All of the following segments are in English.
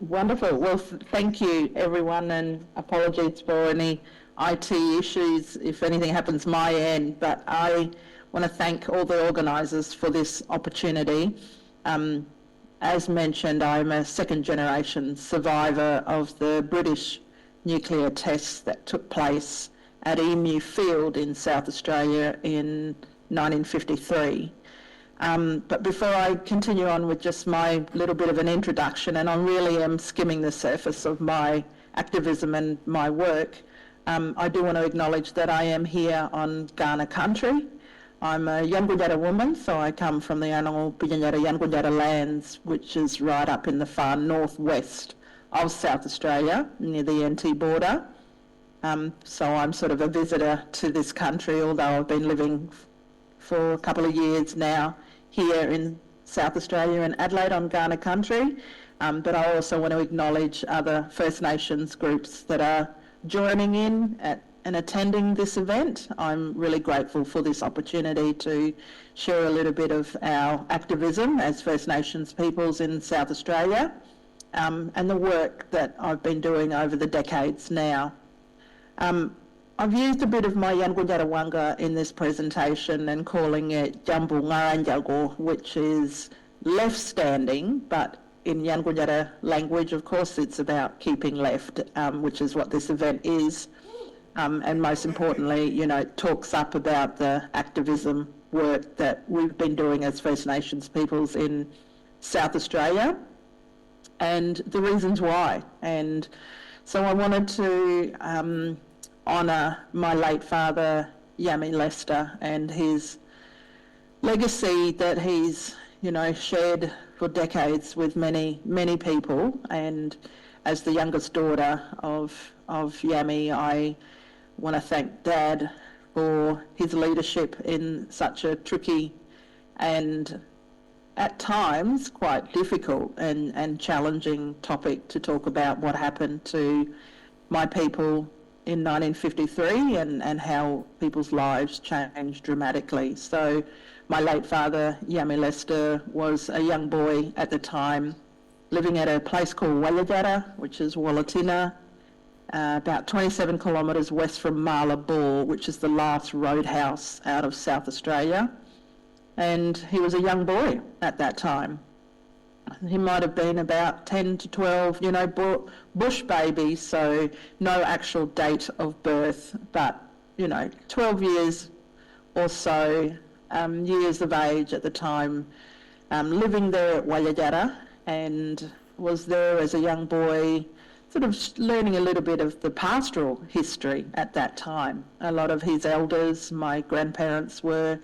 Wonderful. Well, thank you, everyone, and apologies for any IT issues if anything happens my end, but I want to thank all the organisers for this opportunity. As mentioned, I'm a second-generation survivor of the British nuclear tests that took place at Emu Field in South Australia in 1953. But before I continue on with just my little bit of an introduction, and I really am skimming the surface of my activism and my work, I do want to acknowledge that I am here on Kaurna country. I'm a Yankunytjatjara woman, so I come from the Yankunytjatjara lands, which is right up in the far northwest of South Australia, near the NT border. So I'm sort of a visitor to this country, although I've been living for a couple of years now here in South Australia in Adelaide on Kaurna country. But I also want to acknowledge other First Nations groups that are joining in and attending this event. I'm really grateful for this opportunity to share a little bit of our activism as First Nations peoples in South Australia, and the work that I've been doing over the decades now. I've used a bit of my Yankunytjatjara Wanga in this presentation and calling it Jambu Ngaranjago, which is left standing, but in Yankunytjatjara language, of course, it's about keeping left, which is what this event is. And most importantly, it talks up about the activism work that we've been doing as First Nations peoples in South Australia and the reasons why. And so I wanted to honour my late father, Karina Lester, and his legacy that he's, shared for decades with many, many people. And as the youngest daughter of Yami, I want to thank Dad for his leadership in such a tricky and at times quite difficult and challenging topic to talk about what happened to my people in 1953 and how people's lives changed dramatically. So my late father, Karina Lester, was a young boy at the time living at a place called Yankunytjatjara, which is Wallatina, about 27 kilometres west from Marlborough, which is the last roadhouse out of South Australia. And he was a young boy at that time. He might have been about 10 to 12, bush baby, so no actual date of birth, but, 12 years or so, years of age at the time, living there at Yankunytjatjara, and was there as a young boy, sort of learning a little bit of the pastoral history at that time. A lot of his elders, my grandparents, were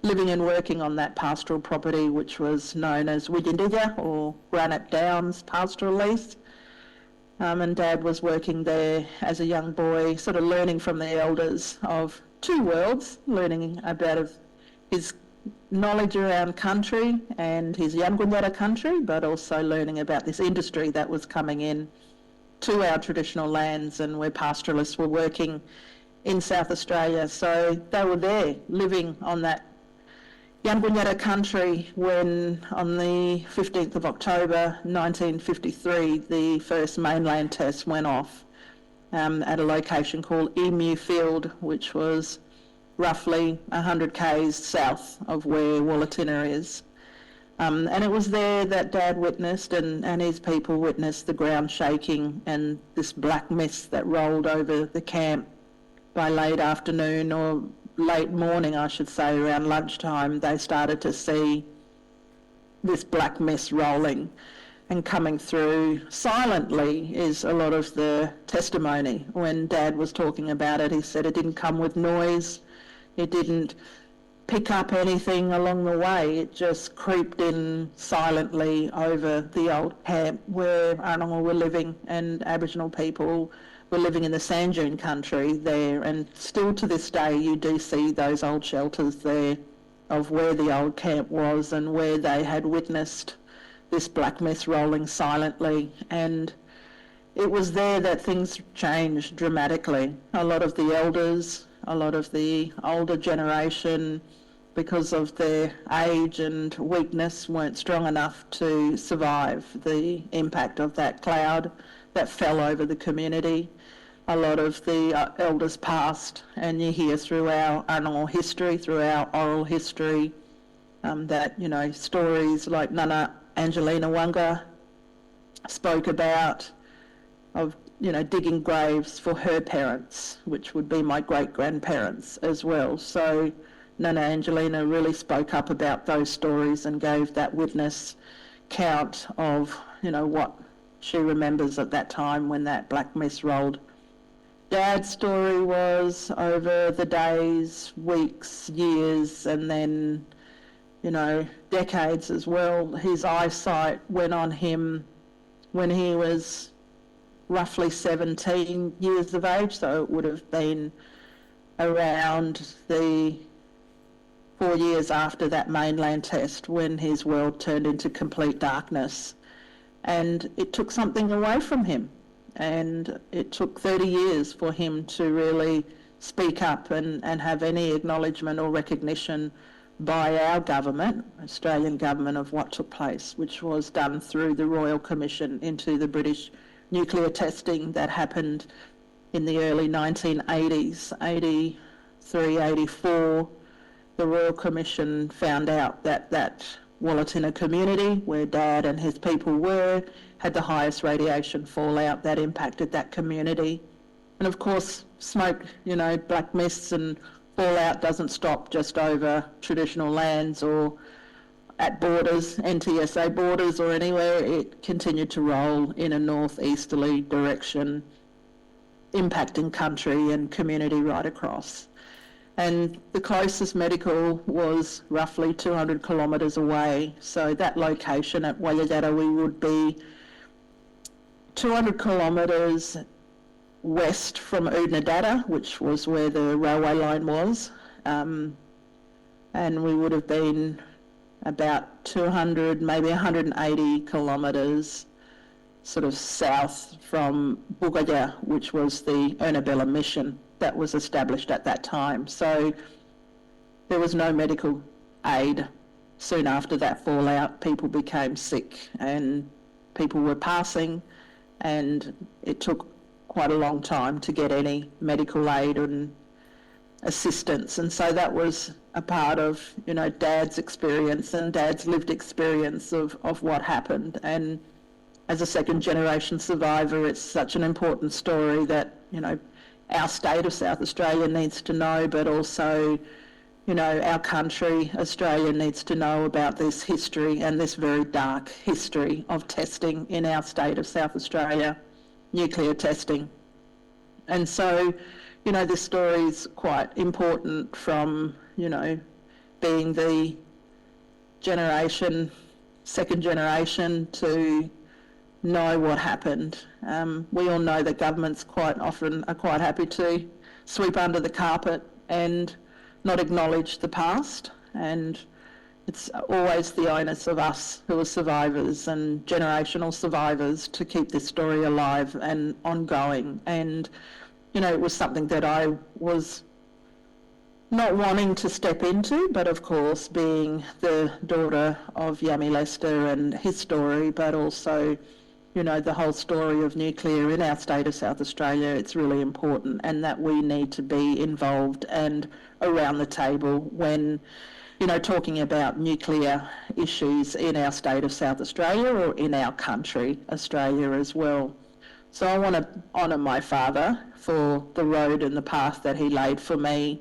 living and working on that pastoral property, which was known as Widjindija or Granite Downs Pastoral Lease. And Dad was working there as a young boy, sort of learning from the elders of two worlds, learning about his knowledge around country and his Yankunytjatjara country, but also learning about this industry that was coming in to our traditional lands and where pastoralists were working in South Australia. So they were there living on that Yankunytjatjara country when on the 15th of October 1953 the first mainland test went off at a location called Emu Field, which was roughly 100 k's south of where Wallatina is. And it was there that Dad witnessed and his people witnessed the ground shaking and this black mist that rolled over the camp by late afternoon or late morning, I should say, around lunchtime. They started to see this black mist rolling and coming through silently is a lot of the testimony. When Dad was talking about it, he said it didn't come with noise, it didn't pick up anything along the way, it just creeped in silently over the old camp where Arnonga were living and Aboriginal people were living in the sand dune country there. And still to this day you do see those old shelters there of where the old camp was and where they had witnessed this black mist rolling silently. And it was there that things changed dramatically. A lot of the elders, a lot of the older generation because of their age and weakness, weren't strong enough to survive the impact of that cloud that fell over the community. A lot of the elders passed, and you hear through our oral history, that, you know, stories like Nana Angelina Wanga spoke about, of, you know, digging graves for her parents, which would be my great-grandparents as well. So Nana Angelina really spoke up about those stories and gave that witness count of, you know, what she remembers at that time when that black mist rolled. Dad's story was over the days, weeks, years, and then, you know, decades as well. His eyesight went on him when he was roughly 17 years of age, so it would have been around the 4 years after that mainland test when his world turned into complete darkness. And it took something away from him. And it took 30 years for him to really speak up and have any acknowledgement or recognition by our government, Australian government, of what took place, which was done through the Royal Commission into the British nuclear testing that happened in the early 1980s, 83, 84. The Royal Commission found out that Wallatina community, where Dad and his people were, had the highest radiation fallout that impacted that community. And of course, smoke, you know, black mists and fallout doesn't stop just over traditional lands or at borders, NTSA borders or anywhere. It continued to roll in a northeasterly direction, impacting country and community right across. And the closest medical was roughly 200 kilometres away. So that location at Yankunytjatjara would be 200 kilometres west from Udnadatta, which was where the railway line was. And we would have been about 200, maybe 180 kilometres sort of south from Bugaya, which was the Ernabella mission that was established at that time. So there was no medical aid. Soon after that fallout, people became sick and people were passing, and it took quite a long time to get any medical aid and assistance. And so that was a part of, you know, Dad's experience and Dad's lived experience of what happened. And as a second generation survivor, it's such an important story that, you know, our state of South Australia needs to know, but also, you know, our country, Australia, needs to know about this history and this very dark history of testing in our state of South Australia, nuclear testing. And so, you know, this story is quite important from, you know, being the generation, second generation to know what happened. We all know that governments quite often are quite happy to sweep under the carpet and not acknowledge the past, and it's always the onus of us who are survivors and generational survivors to keep this story alive and ongoing. And, you know, it was something that I was not wanting to step into, but of course being the daughter of Karina Lester and his story, but also, you know, the whole story of nuclear in our state of South Australia, it's really important, and that we need to be involved and around the table when, you know, talking about nuclear issues in our state of South Australia or in our country, Australia as well. So I want to honour my father for the road and the path that he laid for me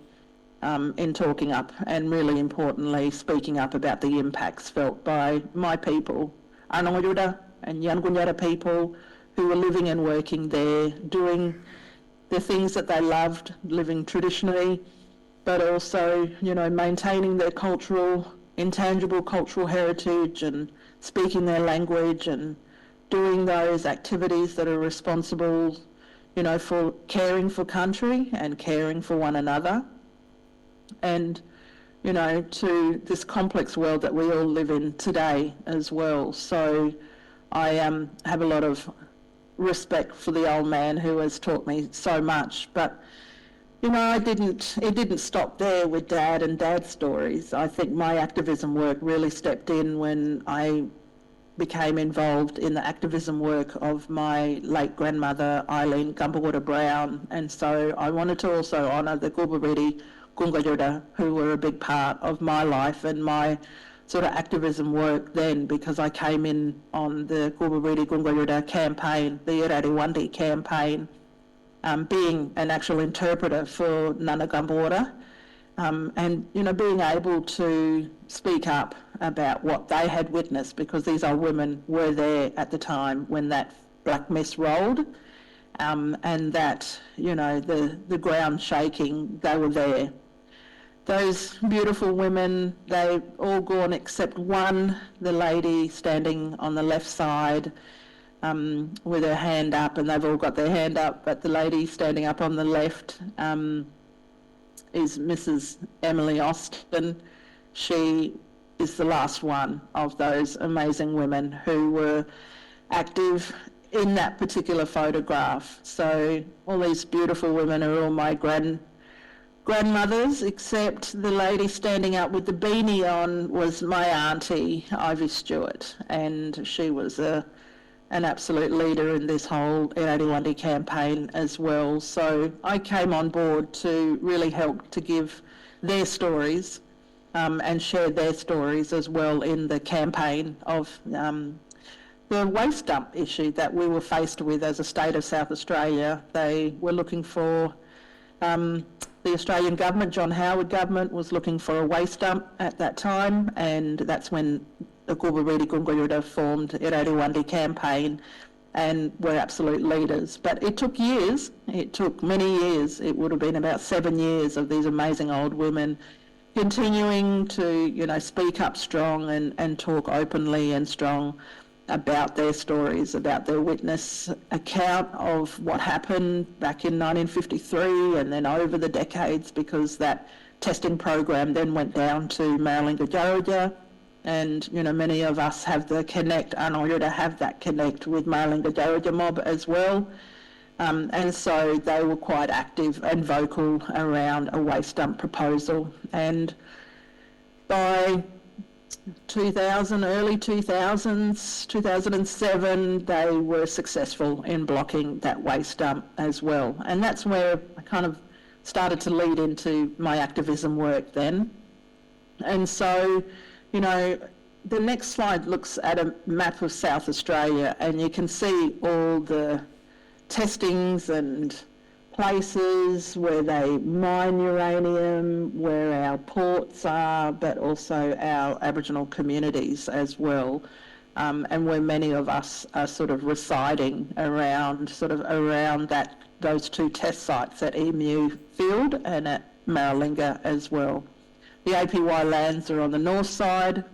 in talking up, and really importantly speaking up about the impacts felt by my people, Ananguruda and Yankunytjatjara people who were living and working there, doing the things that they loved, living traditionally, but also, you know, maintaining their cultural, intangible cultural heritage and speaking their language and doing those activities that are responsible, you know, for caring for country and caring for one another. And, you know, to this complex world that we all live in today as well. So I have a lot of respect for the old man who has taught me so much, but It didn't stop there with Dad and Dad's stories. I think my activism work really stepped in when I became involved in the activism work of my late grandmother, Eileen Gumbawutta Brown. And so I wanted to also honour the Gulbariri Gungajuda, who were a big part of my life and my sort of activism work then, because I came in on the Gulbariri Gungajuda campaign, the Iradiwandi campaign, being an actual interpreter for Nana Gumbawutta, and being able to speak up about what they had witnessed, because these old women were there at the time when that black mist rolled, and that the ground shaking, they were there. Those beautiful women, they've all gone except one, the lady standing on the left side, with her hand up, and they've all got their hand up, but the lady standing up on the left is Mrs. Emily Austin. She is the last one of those amazing women who were active in that particular photograph. So all these beautiful women are all my grandmothers, except the lady standing up with the beanie on was my auntie, Ivy Stewart, and she was an absolute leader in this whole Iradiwandi campaign as well. So I came on board to really help to give their stories and share their stories as well in the campaign of the waste dump issue that we were faced with as a state of South Australia. They were looking for, the Australian government, John Howard government, was looking for a waste dump at that time, and that's when the Gulbariri Gungajuda formed Iradiwandi campaign and were absolute leaders. But it took years, it took many years. It would have been about 7 years of these amazing old women continuing to, speak up strong and talk openly and strong about their stories, about their witness account of what happened back in 1953 and then over the decades, because that testing program then went down to Yankunytjatjara. And, many of us have the connect, and I to have that connect with Yankunytjatjara mob as well. And so they were quite active and vocal around a waste dump proposal. And by 2000, early 2000s, 2007, they were successful in blocking that waste dump as well. And that's where I kind of started to lead into my activism work then. And so, the next slide looks at a map of South Australia, and you can see all the testings and places where they mine uranium, where our ports are, but also our Aboriginal communities as well, and where many of us are sort of residing around those two test sites at Emu Field and at Maralinga as well. The APY lands are on the north side,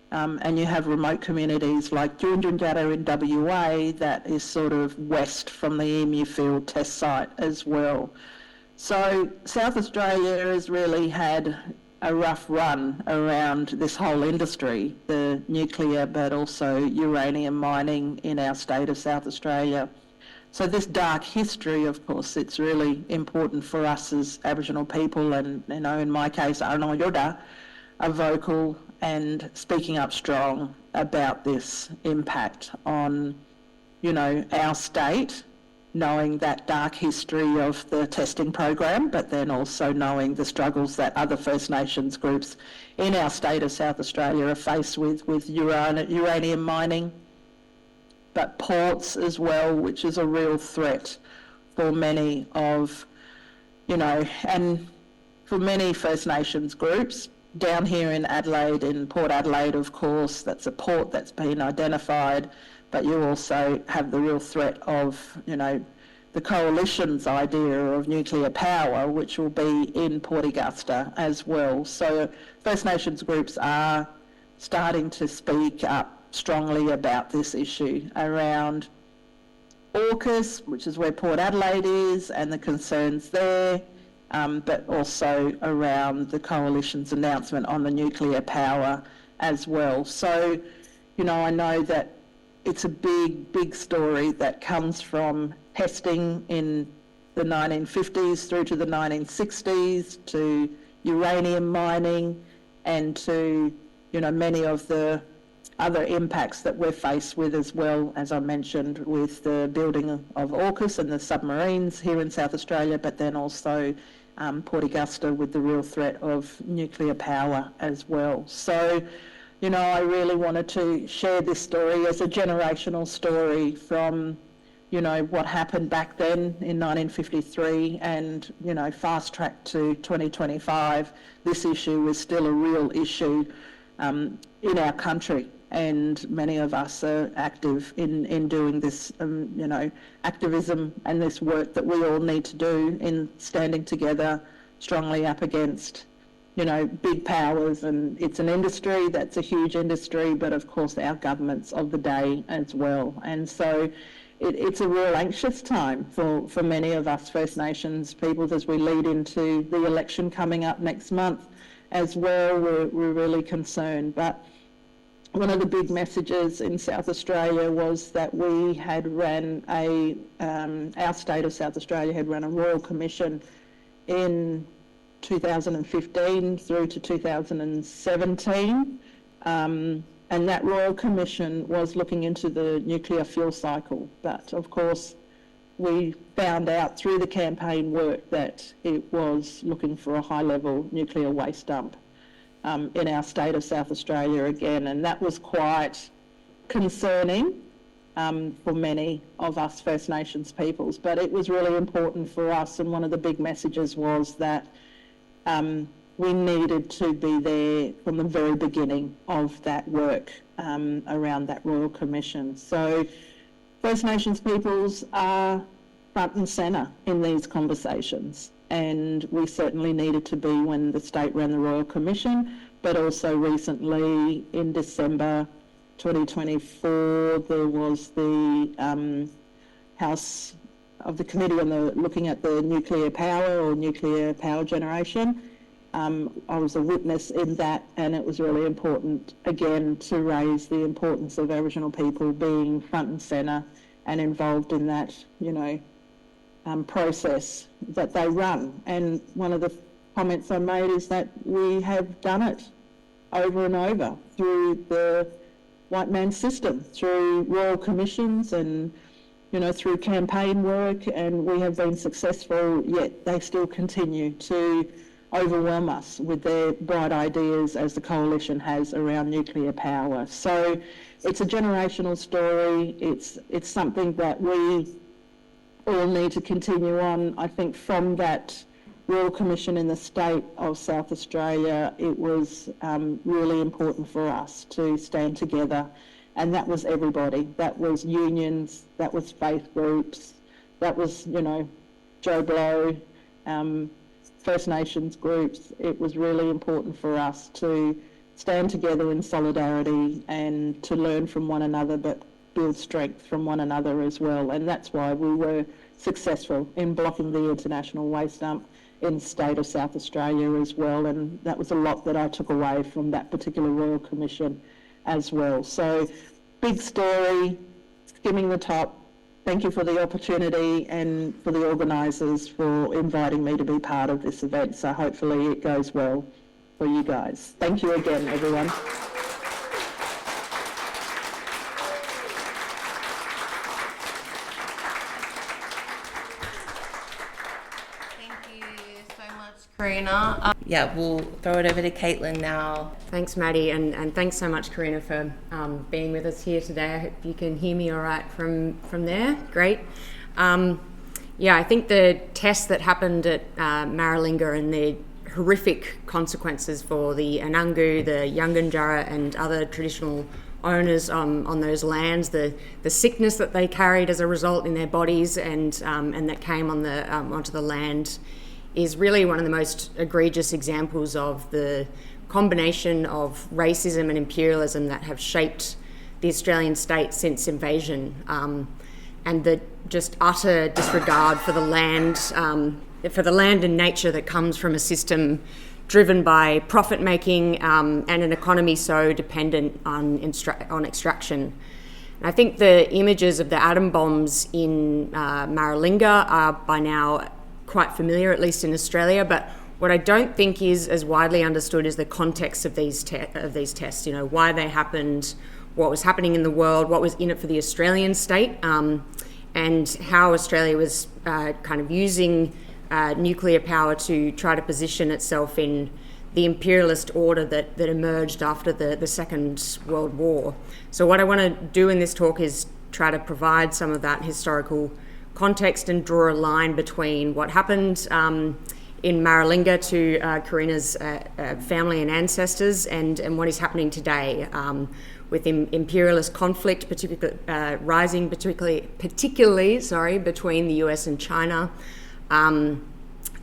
and you have remote communities like Yankunytjatjara in WA that is sort of west from the Emu Field test site as well. So South Australia has really had a rough run around this whole industry, the nuclear but also uranium mining in our state of South Australia. So this dark history, of course, it's really important for us as Aboriginal people, and in my case, Yankunytjatjara, are vocal and speaking up strong about this impact on, our state, knowing that dark history of the testing program, but then also knowing the struggles that other First Nations groups in our state of South Australia are faced with uranium mining, but ports as well, which is a real threat for many of, and for many First Nations groups. Down here in Adelaide, in Port Adelaide, of course, that's a port that's been identified, but you also have the real threat of, the coalition's idea of nuclear power, which will be in Port Augusta as well. So First Nations groups are starting to speak up strongly about this issue around AUKUS, which is where Port Adelaide is, and the concerns there, but also around the coalition's announcement on the nuclear power as well. So, I know that it's a big, big story that comes from testing in the 1950s through to the 1960s, to uranium mining, and to, many of the other impacts that we're faced with as well, as I mentioned, with the building of AUKUS and the submarines here in South Australia, but then also Port Augusta with the real threat of nuclear power as well. So, I really wanted to share this story as a generational story from, what happened back then in 1953 and, fast track to 2025. This issue is still a real issue in our country, and many of us are active in doing this, activism and this work that we all need to do in standing together strongly up against, big powers. And it's an industry that's a huge industry, but of course our governments of the day as well. And so it's a real anxious time for many of us First Nations peoples as we lead into the election coming up next month as well. We're really concerned. But one of the big messages in South Australia was that we had ran our state of South Australia had run a Royal Commission in 2015 through to 2017. And that Royal Commission was looking into the nuclear fuel cycle. But of course, we found out through the campaign work that it was looking for a high-level nuclear waste dump in our state of South Australia again. And that was quite concerning for many of us First Nations peoples. But it was really important for us, and one of the big messages was that we needed to be there from the very beginning of that work around that Royal Commission. So First Nations peoples are front and centre in these conversations, and we certainly needed to be when the state ran the Royal Commission, but also recently in December 2024 there was the House of the Committee on looking at the nuclear power or nuclear power generation. I was a witness in that, and it was really important again to raise the importance of Aboriginal people being front and centre and involved in that, process that they run. And one of the comments I made is that we have done it over and over through the white man system, through royal commissions and, through campaign work, and we have been successful, yet they still continue to overwhelm us with their bright ideas as the coalition has around nuclear power. So it's a generational story. It's something that we all need to continue on. I think from that Royal Commission in the state of South Australia, it was really important for us to stand together, and that was everybody. That was unions, that was faith groups, that was, Joe Blow, First Nations groups. It was really important for us to stand together in solidarity and to learn from one another, but build strength from one another as well. And that's why we were successful in blocking the international waste dump in the state of South Australia as well. And that was a lot that I took away from that particular Royal Commission as well. So big story, skimming the top. Thank you for the opportunity and for the organisers for inviting me to be part of this event. So hopefully it goes well for you guys. Thank you again, everyone. Karina. We'll throw it over to Caitlin now. Thanks, Maddie, and thanks so much, Karina, for being with us here today. I hope you can hear me all right from there. Great. I think the test that happened at Maralinga and the horrific consequences for the Anangu, the Yankunytjatjara and other traditional owners on those lands, the sickness that they carried as a result in their bodies and that came on onto the land is really one of the most egregious examples of the combination of racism and imperialism that have shaped the Australian state since invasion, and the just utter disregard for the land and nature that comes from a system driven by profit making and an economy so dependent on extraction. And I think the images of the atom bombs in Maralinga are by now quite familiar, at least in Australia, but what I don't think is as widely understood is the context of these tests, you know, why they happened, what was happening in the world, what was in it for the Australian state, and how Australia was kind of using nuclear power to try to position itself in the imperialist order that emerged after the Second World War. So what I want to do in this talk is try to provide some of that historical context and draw a line between what happened in Maralinga to Karina's family and ancestors and what is happening today with imperialist conflict, rising particularly between the US and China.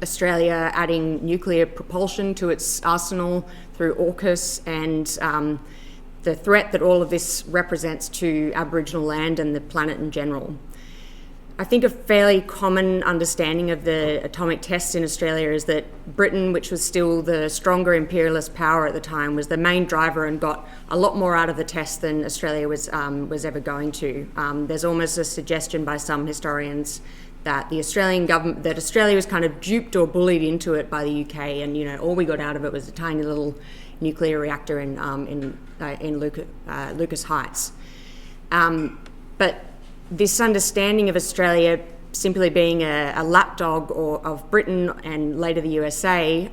Australia adding nuclear propulsion to its arsenal through AUKUS, and the threat that all of this represents to Aboriginal land and the planet in general. I think a fairly common understanding of the atomic tests in Australia is that Britain, which was still the stronger imperialist power at the time, was the main driver and got a lot more out of the test than Australia was ever going to. There's almost a suggestion by some historians that the Australian government, that Australia was kind of duped or bullied into it by the UK, and you know all we got out of it was a tiny little nuclear reactor in Lucas Heights. But this understanding of Australia simply being a lapdog of Britain and later the USA,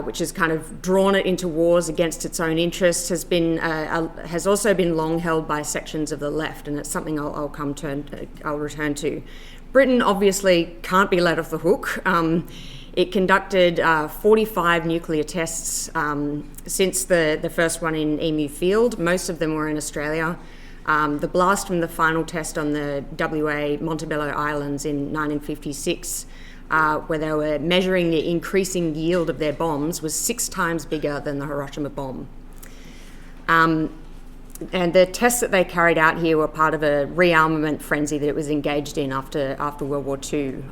which has kind of drawn it into wars against its own interests, has also been long held by sections of the left, and it's something I'll return to. Britain obviously can't be let off the hook. It conducted 45 nuclear tests since the first one in Emu Field. Most of them were in Australia. The blast from the final test on the WA Montebello Islands in 1956, where they were measuring the increasing yield of their bombs, was 6 times bigger than the Hiroshima bomb. And the tests that they carried out here were part of a rearmament frenzy that it was engaged in after World War II.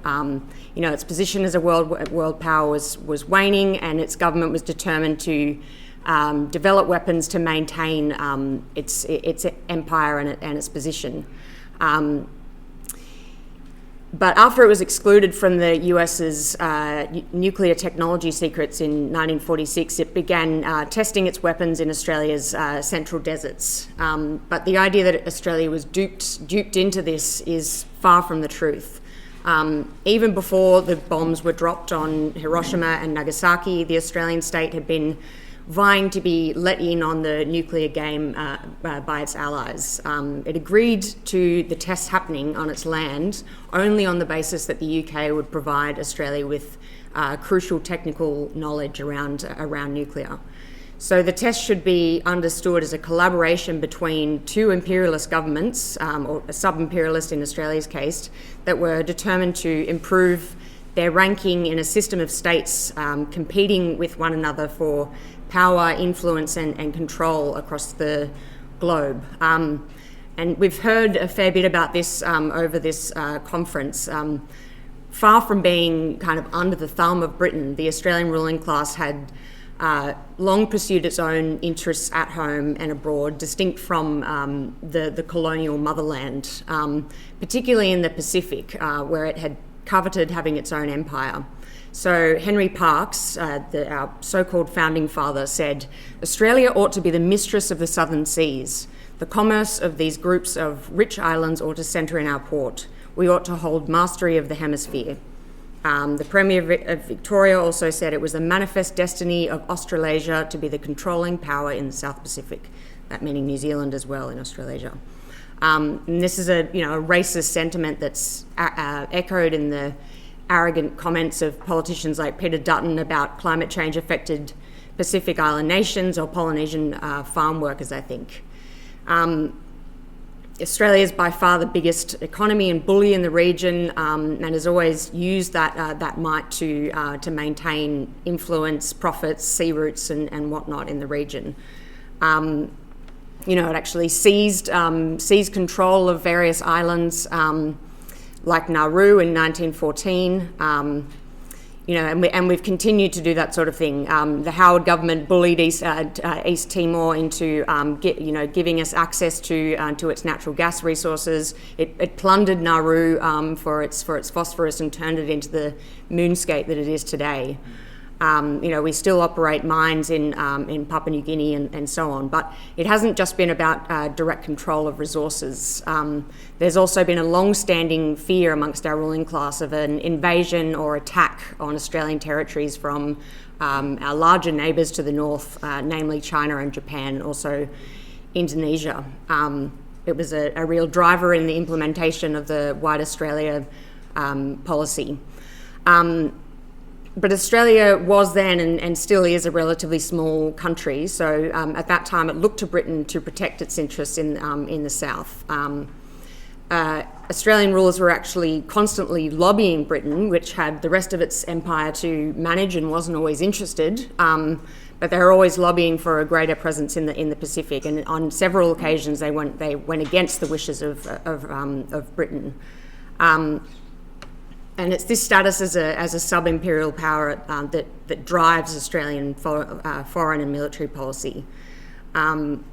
You know, its position as a world power was waning, and its government was determined to develop weapons to maintain its empire and its position. But after it was excluded from the US's nuclear technology secrets in 1946, it began testing its weapons in Australia's central deserts. But the idea that Australia was duped into this is far from the truth. Even before the bombs were dropped on Hiroshima and Nagasaki, the Australian state had been vying to be let in on the nuclear game by its allies. It agreed to the tests happening on its land only on the basis that the UK would provide Australia with crucial technical knowledge around nuclear. So the test should be understood as a collaboration between 2 imperialist governments, or a sub-imperialist in Australia's case, that were determined to improve their ranking in a system of states competing with one another for power, influence and control across the globe. And we've heard a fair bit about this over this conference. Far from being kind of under the thumb of Britain, the Australian ruling class had long pursued its own interests at home and abroad, distinct from the colonial motherland, particularly in the Pacific, where it had coveted having its own empire. So Henry Parkes, our so-called founding father, said, "Australia ought to be the mistress of the southern seas. The commerce of these groups of rich islands ought to centre in our port. We ought to hold mastery of the hemisphere." The Premier of Victoria also said it was the manifest destiny of Australasia to be the controlling power in the South Pacific, that meaning New Zealand as well in Australasia. And this is a racist sentiment that's echoed in the arrogant comments of politicians like Peter Dutton about climate change affected Pacific Island nations or Polynesian farm workers, I think. Australia is by far the biggest economy and bully in the region, and has always used that might to maintain influence, profits, sea routes and whatnot in the region. It actually seized control of various islands, like Nauru in 1914. and we've continued to do that sort of thing. The Howard government bullied East Timor into, giving us access to its natural gas resources. It plundered Nauru for its phosphorus and turned it into the moonscape that it is today. We still operate mines in Papua New Guinea and so on, but it hasn't just been about direct control of resources. There's also been a long-standing fear amongst our ruling class of an invasion or attack on Australian territories from our larger neighbours to the north, namely China and Japan, and also Indonesia. It was a real driver in the implementation of the White Australia policy. But Australia was then and still is a relatively small country, so at that time it looked to Britain to protect its interests in the south. Australian rulers were actually constantly lobbying Britain, which had the rest of its empire to manage and wasn't always interested, but they were always lobbying for a greater presence in the Pacific, and on several occasions they went against the wishes of Britain. And it's this status as a sub-imperial power that drives Australian foreign and military policy. And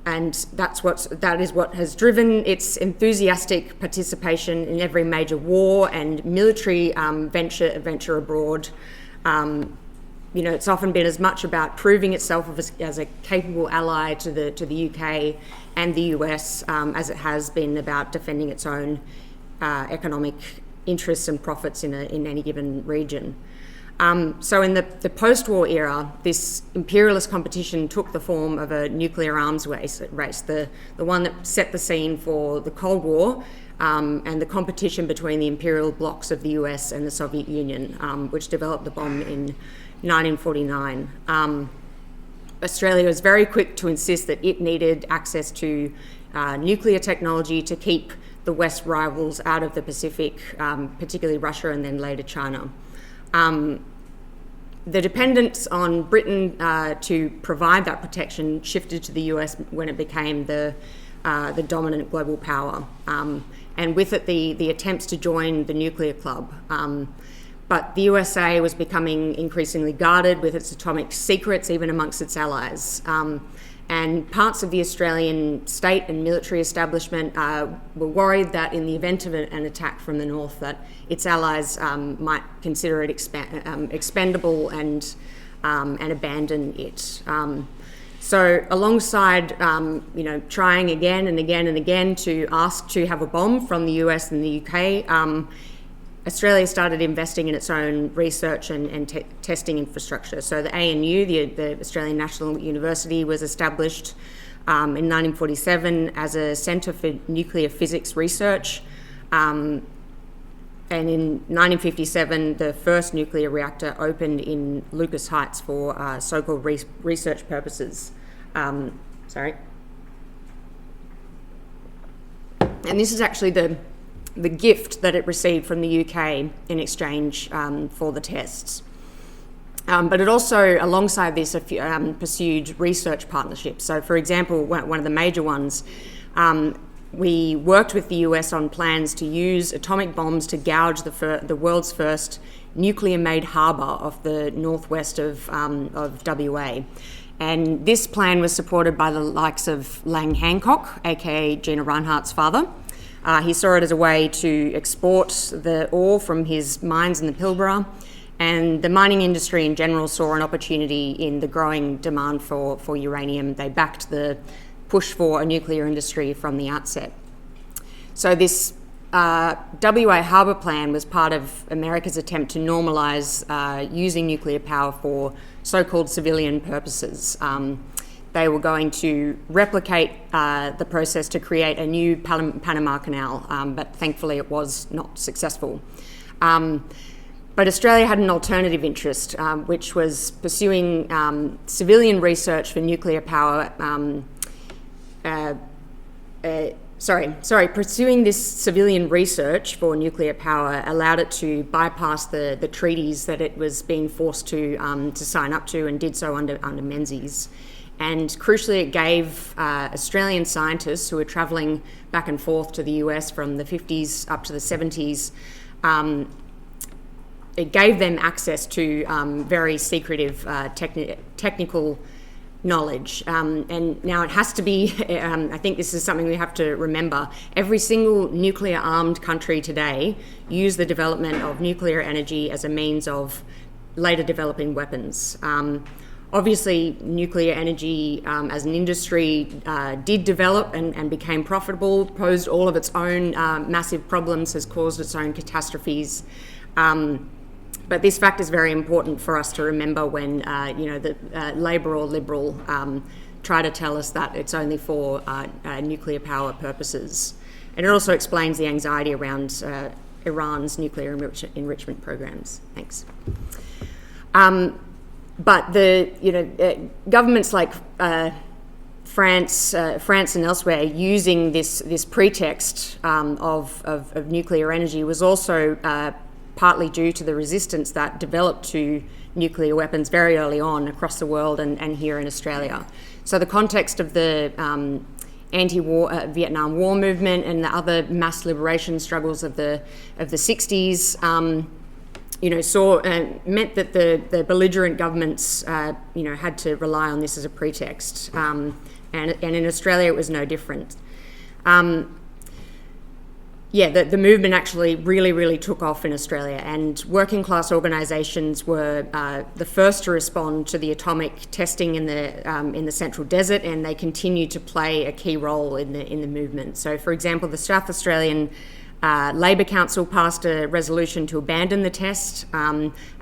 that is what has driven its enthusiastic participation in every major war and military venture abroad. It's often been as much about proving itself as a capable ally to the UK and the US as it has been about defending its own economic interests and profits in any given region. So in the post-war era, this imperialist competition took the form of a nuclear arms race, the one that set the scene for the Cold War and the competition between the imperial blocs of the US and the Soviet Union, which developed the bomb in 1949. Australia was very quick to insist that it needed access to nuclear technology to keep the West rivals out of the Pacific, particularly Russia and then later China. The dependence on Britain to provide that protection shifted to the US when it became the dominant global power, and with it the attempts to join the nuclear club. But the USA was becoming increasingly guarded with its atomic secrets, even amongst its allies. And parts of the Australian state and military establishment were worried that in the event of an attack from the north, that its allies might consider it expendable and abandon it. So alongside, trying again and again and again to ask to have a bomb from the US and the UK, Australia started investing in its own research and testing infrastructure. So the ANU, the Australian National University, was established in 1947 as a centre for nuclear physics research. And in 1957, the first nuclear reactor opened in Lucas Heights for so-called research purposes. And this is actually the gift that it received from the UK in exchange for the tests. But it also, alongside this, pursued research partnerships. So, for example, one of the major ones, we worked with the US on plans to use atomic bombs to gouge the world's first nuclear-made harbour off the northwest of WA. And this plan was supported by the likes of Lang Hancock, aka Gina Rinehart's father. He saw it as a way to export the ore from his mines in the Pilbara, and the mining industry in general saw an opportunity in the growing demand for uranium. They backed the push for a nuclear industry from the outset. So this WA Harbour Plan was part of America's attempt to normalise using nuclear power for so-called civilian purposes. They were going to replicate the process to create a new Panama Canal, but thankfully it was not successful. But Australia had an alternative interest, which was pursuing civilian research for nuclear power. Pursuing this civilian research for nuclear power allowed it to bypass the treaties that it was being forced to sign up to, and did so under Menzies. And crucially, it gave Australian scientists who were travelling back and forth to the US from the 50s up to the 70s it gave them access to very secretive technical knowledge. And now it has to be, I think this is something we have to remember, every single nuclear armed country today use the development of nuclear energy as a means of later developing weapons. Obviously, nuclear energy as an industry did develop and became profitable, posed all of its own massive problems, has caused its own catastrophes. But this fact is very important for us to remember when, the Labor or Liberal try to tell us that it's only for nuclear power purposes. And it also explains the anxiety around Iran's nuclear enrichment programs. Thanks. But governments like France and elsewhere using this pretext of nuclear energy was also partly due to the resistance that developed to nuclear weapons very early on across the world and here in Australia. So the context of the anti-war Vietnam War movement and the other mass liberation struggles of the 60s, meant that the belligerent governments, had to rely on this as a pretext, and in Australia it was no different. The movement actually really took off in Australia, and working class organisations were the first to respond to the atomic testing in the Central Desert, and they continue to play a key role in the movement. So, for example, the South Australian Labor Council passed a resolution to abandon the test,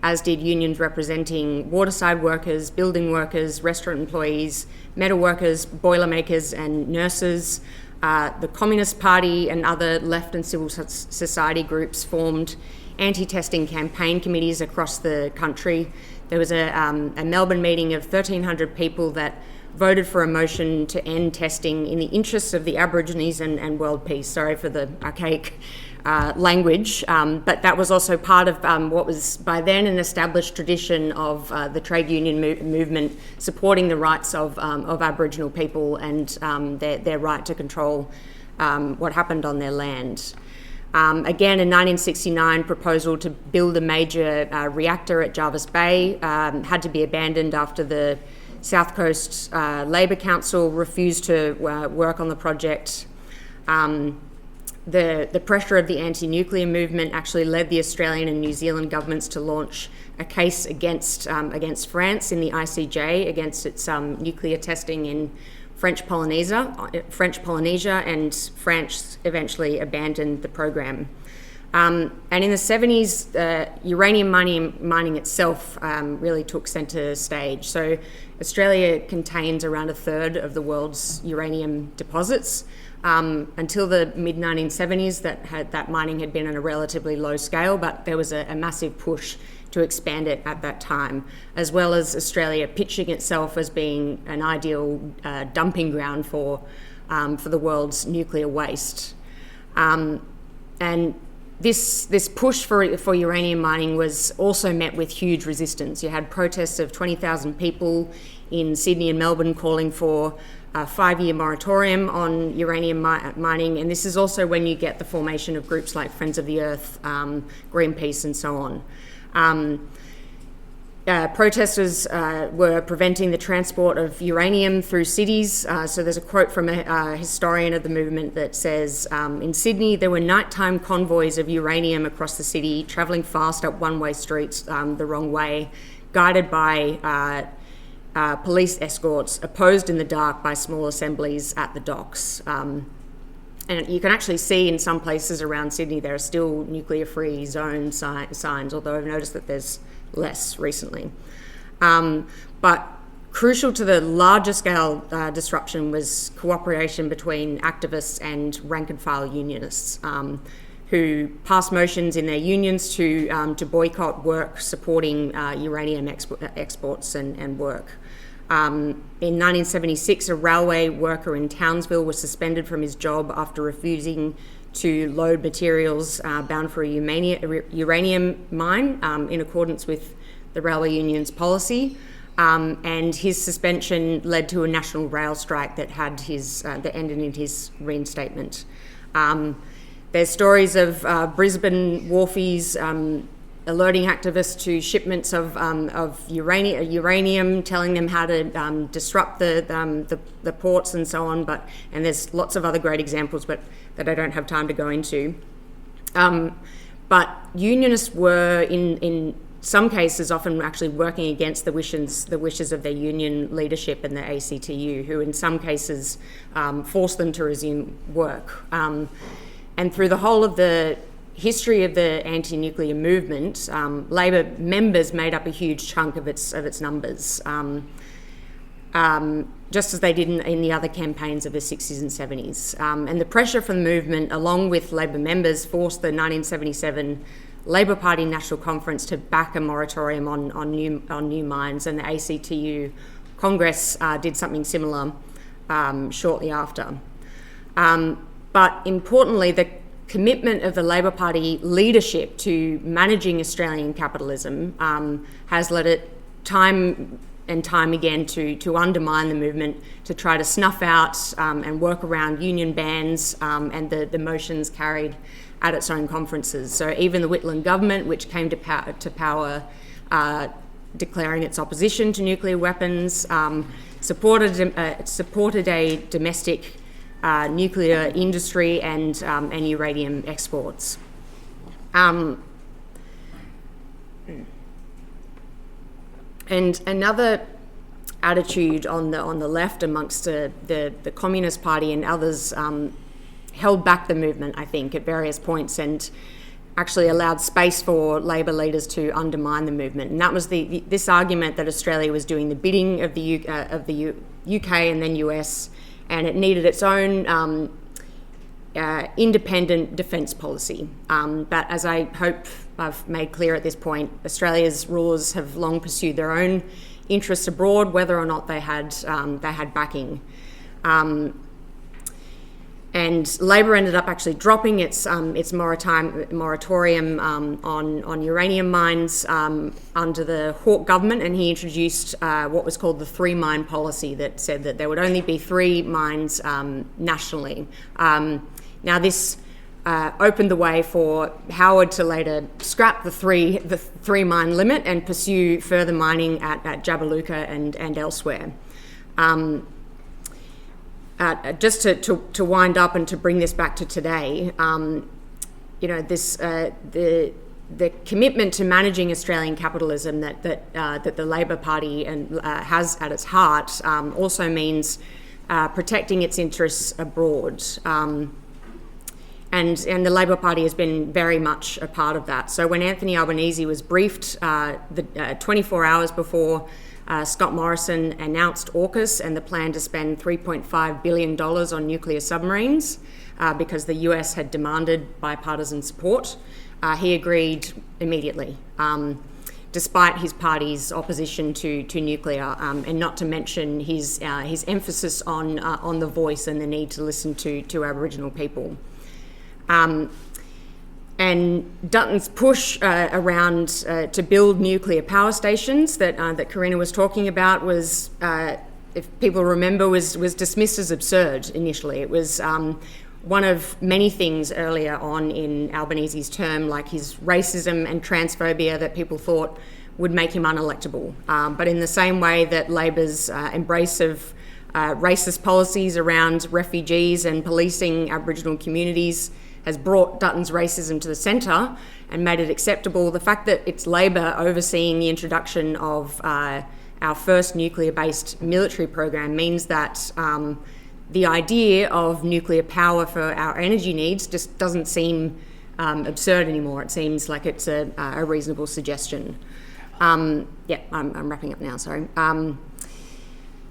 as did unions representing waterside workers, building workers, restaurant employees, metal workers, boilermakers and nurses. The Communist Party and other left and civil society groups formed anti-testing campaign committees across the country. There was a Melbourne meeting of 1,300 people that voted for a motion to end testing in the interests of the Aborigines and world peace. Sorry for the archaic language, but that was also part of what was by then an established tradition of the trade union movement supporting the rights of Aboriginal people and their right to control what happened on their land. Again, in 1969, proposal to build a major reactor at Jervis Bay had to be abandoned after the South Coast Labor Council refused to work on the project. The pressure of the anti-nuclear movement actually led the Australian and New Zealand governments to launch a case against France in the ICJ against its nuclear testing in French Polynesia, and France eventually abandoned the program. And in the 70s, uranium mining itself really took centre stage. So Australia contains around a third of the world's uranium deposits. Until the mid-1970s, that mining had been on a relatively low scale, but there was a massive push to expand it at that time, as well as Australia pitching itself as being an ideal dumping ground for the world's nuclear waste. And this push for uranium mining was also met with huge resistance. You had protests of 20,000 people in Sydney and Melbourne calling for a 5-year moratorium on uranium mining, and this is also when you get the formation of groups like Friends of the Earth, Greenpeace and so on. Protesters were preventing the transport of uranium through cities. So there's a quote from a historian of the movement that says, in Sydney, there were nighttime convoys of uranium across the city, travelling fast up one-way streets the wrong way, guided by police escorts, opposed in the dark by small assemblies at the docks. And you can actually see in some places around Sydney there are still nuclear-free zone signs, although I've noticed that there's less recently. But crucial to the larger scale disruption was cooperation between activists and rank-and-file unionists who passed motions in their unions to boycott work supporting uranium exports and work. In 1976, a railway worker in Townsville was suspended from his job after refusing to load materials bound for a uranium mine in accordance with the railway union's policy. And his suspension led to a national rail strike that ended in his reinstatement. There's stories of Brisbane wharfies alerting activists to shipments of uranium, telling them how to disrupt the ports and so on. And there's lots of other great examples, but that I don't have time to go into. But unionists were in some cases often actually working against the wishes of their union leadership in the ACTU, who in some cases forced them to resume work. And through the whole of the history of the anti-nuclear movement, Labor members made up a huge chunk of its numbers, just as they did in the other campaigns of the 60s and 70s. And the pressure from the movement, along with Labor members, forced the 1977 Labor Party National Conference to back a moratorium on new mines, and the ACTU Congress did something similar shortly after. But importantly, the commitment of the Labor Party leadership to managing Australian capitalism has led it time and time again to undermine the movement, to try to snuff out and work around union bans and the motions carried at its own conferences. So even the Whitlam government, which came to power declaring its opposition to nuclear weapons, supported a domestic nuclear industry and uranium exports. And another attitude on the left amongst the Communist Party and others held back the movement, I think, at various points, and actually allowed space for Labor leaders to undermine the movement. And that was this argument that Australia was doing the bidding of the UK and then US, and it needed its own independent defence policy. But as I hope I've made clear at this point, Australia's rulers have long pursued their own interests abroad, whether or not they had backing. And Labor ended up actually dropping its moratorium on uranium mines under the Hawke government, and he introduced what was called the 3-mine policy that said that there would only be 3 mines nationally. Now this opened the way for Howard to later scrap the 3-mine limit and pursue further mining at Jabiluka and elsewhere. Just to wind up and to bring this back to today, the commitment to managing Australian capitalism that the Labor Party has at its heart also means protecting its interests abroad. And the Labor Party has been very much a part of that. So when Anthony Albanese was briefed 24 hours before Scott Morrison announced AUKUS and the plan to spend $3.5 billion on nuclear submarines because the US had demanded bipartisan support, he agreed immediately, despite his party's opposition to nuclear, and not to mention his emphasis on the voice and the need to listen to Aboriginal people. And Dutton's push around to build nuclear power stations that Karina was talking about was, if people remember, was dismissed as absurd initially. It was one of many things earlier on in Albanese's term, like his racism and transphobia that people thought would make him unelectable. But in the same way that Labor's embrace of racist policies around refugees and policing Aboriginal communities has brought Dutton's racism to the centre and made it acceptable. The fact that it's Labor overseeing the introduction of our first nuclear-based military program means that the idea of nuclear power for our energy needs just doesn't seem absurd anymore. It seems like it's a reasonable suggestion. I'm wrapping up now, sorry.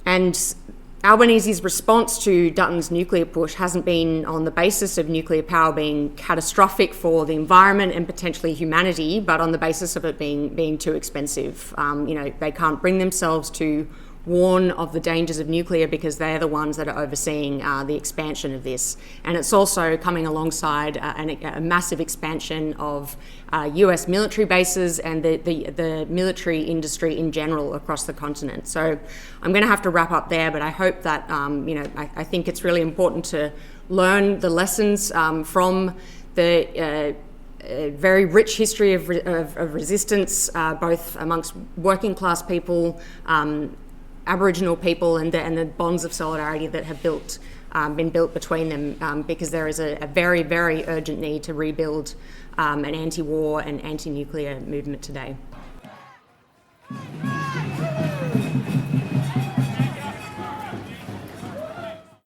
And Albanese's response to Dutton's nuclear push hasn't been on the basis of nuclear power being catastrophic for the environment and potentially humanity, but on the basis of it being too expensive. They can't bring themselves to warn of the dangers of nuclear because they're the ones that are overseeing the expansion of this. And it's also coming alongside a massive expansion of US military bases and the military industry in general across the continent. So I'm going to have to wrap up there, but I hope that, I think it's really important to learn the lessons from the a very rich history of resistance, both amongst working class people, Aboriginal people, and the bonds of solidarity that have been built between them, because there is a very, very urgent need to rebuild an anti-war and anti-nuclear movement today.